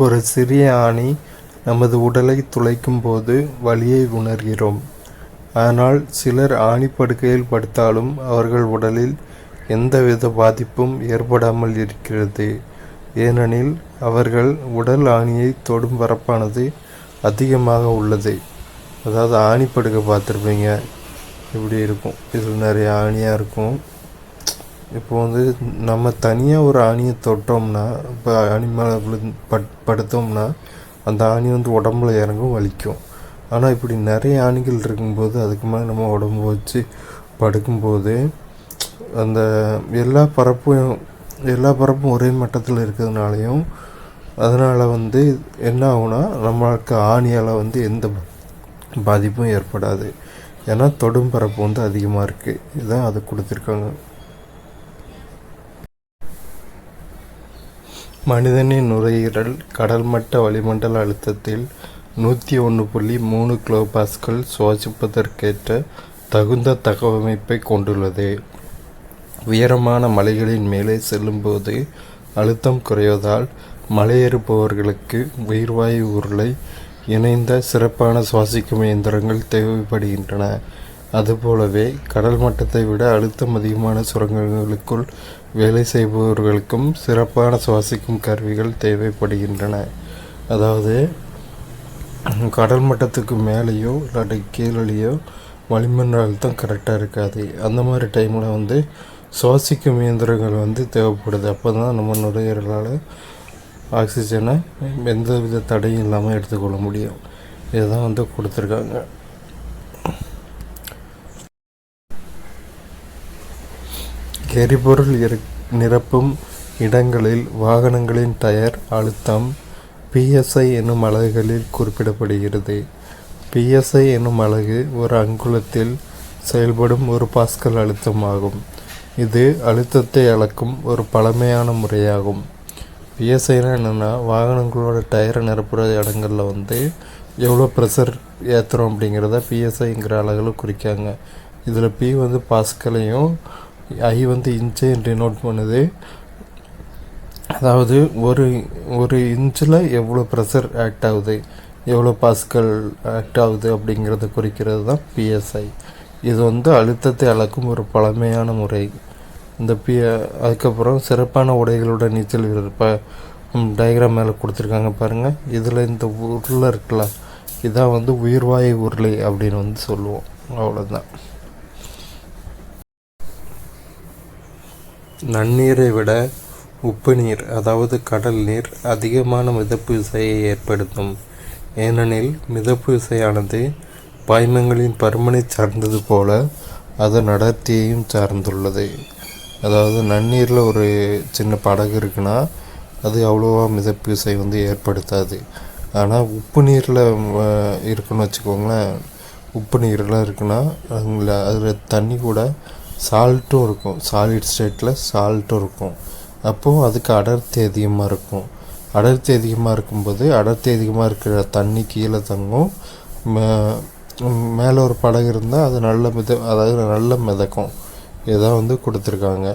ஒரு சிறிய ஆணி நமது உடலை துளைக்கும் போது வலியை உணர்கிறோம். ஆனால் சிலர் ஆணிப்படுக்கையில் படுத்தாலும் அவர்கள் உடலில் எந்தவித பாதிப்பும் ஏற்படாமல் இருக்கிறது. ஏனெனில் அவர்கள் உடல் ஆணியை தொடும் பரப்பானது அதிகமாக உள்ளது. அதாவது ஆணிப்படுக்கை பார்த்துருப்பீங்க, இப்படி இருக்கும். இதில் நிறைய ஆணியாக இருக்கும். இப்போ நம்ம தனியாக ஒரு ஆணியை தொட்டோம்னா, இப்போ ஆணி மேலே படுத்தோம்னா அந்த ஆணி உடம்புல இறங்கும், வலிக்கும். ஆனால் இப்படி நிறைய ஆணிகள் இருக்கும்போது அதுக்கு மேலே நம்ம உடம்பு வச்சு படுக்கும்போது அந்த எல்லா பரப்பும் ஒரே மட்டத்தில் இருக்கிறதுனாலையும் அதனால் என்ன ஆகும்னா நம்மளுக்கு ஆணியால் எந்த பாதிப்பும் ஏற்படாது. ஏன்னா தொடும் பரப்பு அதிகமாக இருக்குது. இதுதான் அது கொடுத்துருக்காங்க. மனிதனின் நுரையீரல் கடல்மட்ட வளிமண்டல அழுத்தத்தில் 101.3 கிலோபாஸ்கல் சுவாசிப்பதற்கேற்ற தகுந்த தகவமைப்பை கொண்டுள்ளது. உயரமான மலைகளின் மேலே செல்லும்போது அழுத்தம் குறைவதால் மலையேறுபவர்களுக்கு உயிர்வாயு உருளை இணைந்த சிறப்பான சுவாசிக்கும் இயந்திரங்கள் தேவைப்படுகின்றன. அதுபோலவே கடல் மட்டத்தை விட அழுத்தம் அதிகமான சுரங்கங்களுக்குள் வேலை செய்பவர்களுக்கும் சிறப்பான சுவாசிக்கும் கருவிகள் தேவைப்படுகின்றன. அதாவது கடல் மட்டத்துக்கு மேலேயோ இல்லாட்டி கீழேயோ வளிமண்டல அழுத்தம் கரெக்டாக இருக்காது. அந்த மாதிரி டைமில் சுவாசிக்கும் இயந்திரங்கள் தேவைப்படுது. அப்போ தான் நம்ம நுரையீரலால் ஆக்சிஜனை எந்தவித தடையும் இல்லாமல் எடுத்துக்கொள்ள முடியும். இதுதான் கொடுத்துருக்காங்க. எரிபொருள் நிரப்பும் இடங்களில் வாகனங்களின் டயர் அழுத்தம் PSI என்னும் அலகுகளில் குறிப்பிடப்படுகிறது. PSI என்னும் அலகு ஒரு அங்குலத்தில் செயல்படும் 1 பாஸ்கல் அழுத்தம் ஆகும். இது அழுத்தத்தை அளக்கும் ஒரு பழமையான முறையாகும். PSIனா என்னென்னா, வாகனங்களோட டயரை நிரப்புகிற இடங்களில் எவ்வளோ ப்ரெஷர் ஏற்றுறோம் அப்படிங்கிறத PSIங்கிற அலகில் குறிக்காங்க. இதில் P பாஸ்கலையும் I இன்ச்சையும் டினோட் பண்ணுது. அதாவது ஒரு இன்ச்சில் எவ்வளோ ப்ரெஷர் ஆக்ட் ஆகுது, எவ்வளோ பாஸ்கல் ஆக்ட் ஆகுது அப்படிங்கிறத குறிக்கிறது தான் PSI. இது அழுத்தத்தை அளக்கும் ஒரு பழமையான முறை. இந்த அதுக்கப்புறம் சிறப்பான உடைகளோட நீச்சல் வீரர். இப்போ டயக்ராம் மேலே கொடுத்துருக்காங்க பாருங்கள். இதில் இந்த உருளை இருக்குல்ல, இதான் உயிர்வாயு உருளை அப்படின்னு சொல்லுவோம். அவ்வளோதான். நன்னீரை விட உப்பு நீர், அதாவது கடல் நீர் அதிகமான மிதப்பு விசையை ஏற்படுத்தும். ஏனெனில் மிதப்பு விசையானது பாய்மங்களின் பருமனை சார்ந்தது போல அதன் அடர்த்தியையும் சார்ந்துள்ளது. அதாவது நன்னீரில் ஒரு சின்ன படகு இருக்குன்னா அது அவ்வளோவா மிதப்பு விசை ஏற்படுத்தாது. ஆனால் உப்பு நீரில் இருக்குன்னு வச்சுக்கோங்களேன். உப்பு நீரெலாம் இருக்குன்னா அதில் தண்ணி கூட சால்ட்டும் இருக்கும், சாலிட் ஸ்டேட்டில் சால்ட்டும் இருக்கும். அப்போது அதுக்கு அடர்த்தி அதிகமாக இருக்கும். அடர்த்தி அதிகமாக இருக்கும்போது அடர்த்தி அதிகமாக இருக்கிற தண்ணி கீழே தங்கும். மேலே ஒரு படகு இருந்தால் அது நல்ல அதாவது நல்ல மிதக்கும். இதான் கொடுத்துருக்காங்க.